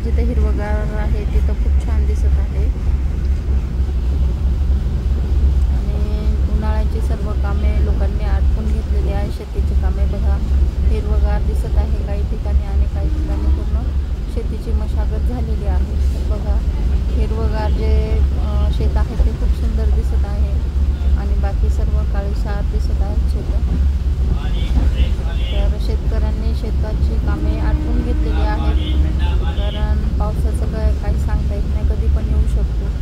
जिथं हिरवगार आहे तिथं खूप छान दिसत आहे। आणि उन्हाळ्याची सर्व कामे लोकांनी आटपून घेतलेली आहे। शेतीची कामे बघा, हिरवगार दिसत आहे काही ठिकाणी आणि काही ठिकाणी पूर्ण शेतीची मशागत झालेली आहे। तर बघा, हिरवगार जे शेत आहे ते खूप सुंदर दिसत आहे आणि बाकी सर्व काळीशार दिसत आहेत शेतं। तर शेतकऱ्यांनी शेताची कामे आटपून घेतलेली आहेत, कारण पावसाचं काही सांगता येत नाही, कधी पण येऊ शकतो।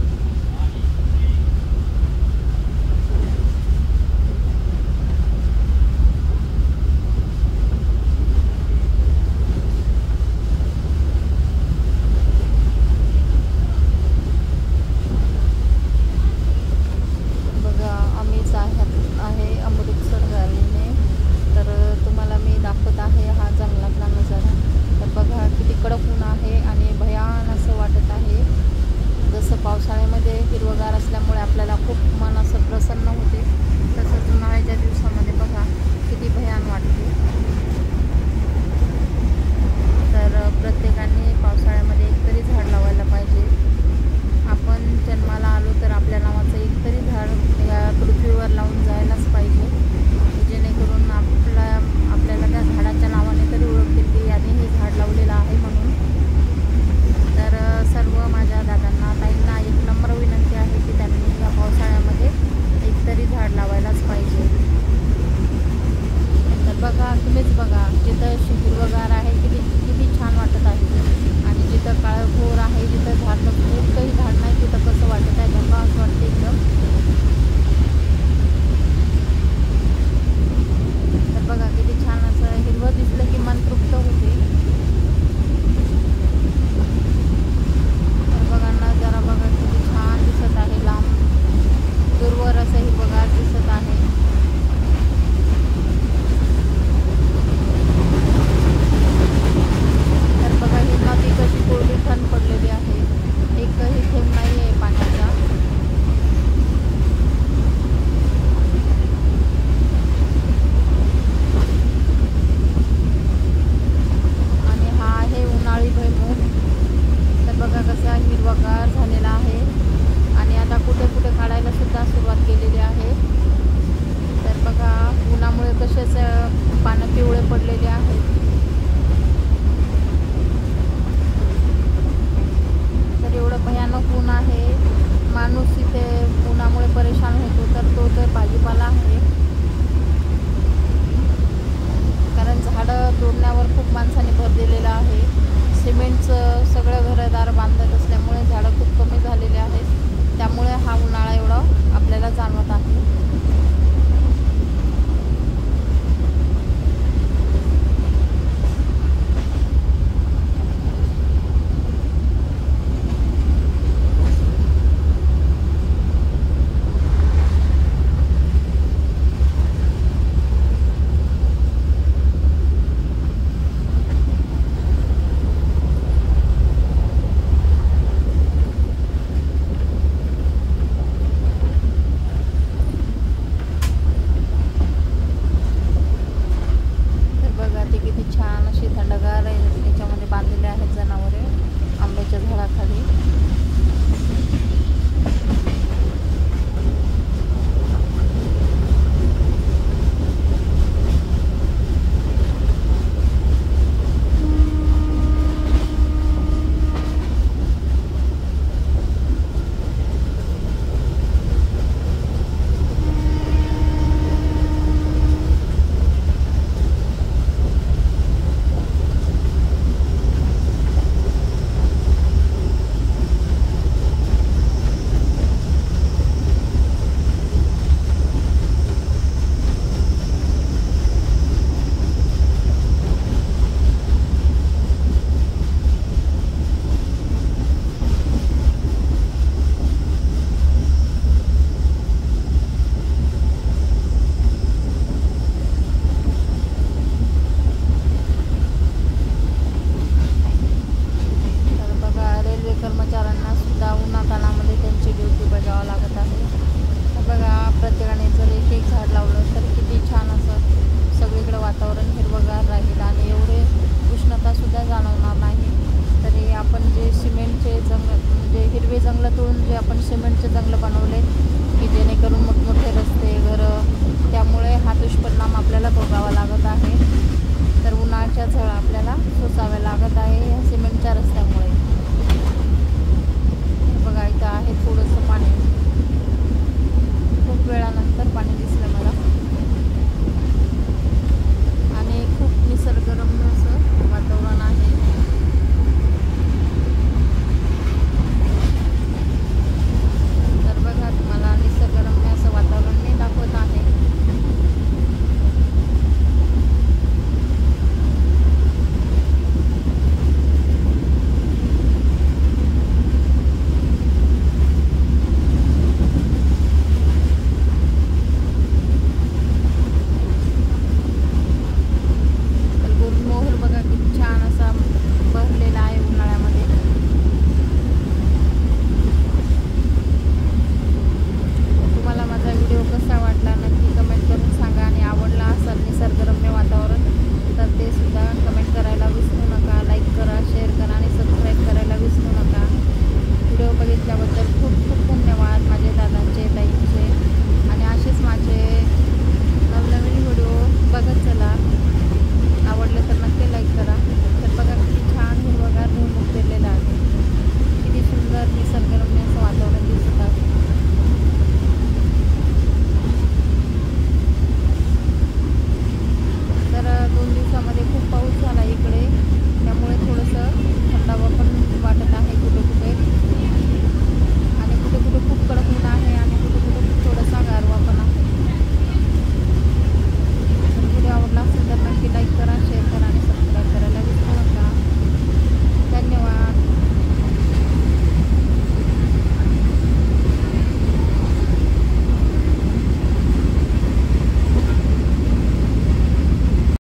आहे अमृतसर गाडीने, तर तुम्हाला मी दाखवत आहे हा जंगलातला नजारा। तर बघा किती कडक ऊन आहे आणि भयान असं वाटत आहे। जसं पावसाळ्यामध्ये हिरवगार असल्यामुळे आपल्याला खूप मन असं प्रसन्न होते, तसंच उन्हाळ्याच्या दिवसामध्ये बघा किती भयान वाटते। तर प्रत्येकाने पावसाळ्यामध्ये एकतरी झाड लावायला पाहिजे। आपण जन्माला आलो तर आपल्या नावाचं एकतरी झाड या पृथ्वीवर लावून जायलाच पाहिजे, जेणेकरून आपल्याला त्या झाडाच्या नावाने तरी ओळखतील की याने हे झाड लावलेलं आहे म्हणून। तर सर्व माझ्या दादांना ताईंना एक नम्र विनंती आहे की त्यांनी या पावसाळ्यामध्ये एकतरी झाड लावायलाच पाहिजे। तर बघा, तुम्हीच बघा, जिथं हिरवगार आहे किती छान वाटत आहे आणि जिथं काळभोर आहे, जिथं झाड एकही झाड नाही तिथं कसं वाटत आहे, धक्का असं वाटते एकदम। तर बघा किती छान असं हिरवं दिसलं की मन तृप्त होते। तर बघा नजारा बघा किती छान दिसत आहे, लांब दूरवर असं हिरवगार दिसत आहे। तर बघा ही नदी कशी कोरडी थंड पडलेली आहे, एकही थेंब नाही आहे पाण्याचा। आणि हा आहे उन्हाळी भुईमूग। तर बघा कसा हिरवागार झालेला आहे आणि आता कुठे कुठे काढायला सुद्धा सुरुवात केलेली आहे। तर बघा उन्हामुळे कसेच पानं पिवळे पडलेले आहेत। तर एवढं भयानक ऊन आहे, माणूस इथे उन्हामुळे परेशान होतो तर तो तर भाजीपाला आहे, कारण झाडं तोडण्यावर खूप माणसाने भर दिलेला आहे। सिमेंटचं सगळं घरदार बांधत असल्यामुळे झाडं खूप कमी झालेले आहेत, त्यामुळे हा उन्हाळा एवढा आपल्याला जाणवत आहे। सोसाव्या लागत आहे या सिमेंटच्या रस्त्यामुळे. बघा इथं आहे थोडंसं पाणी, खूप वेळानंतर पाणी दिसलं मला आणि खूप निसर्गरम्य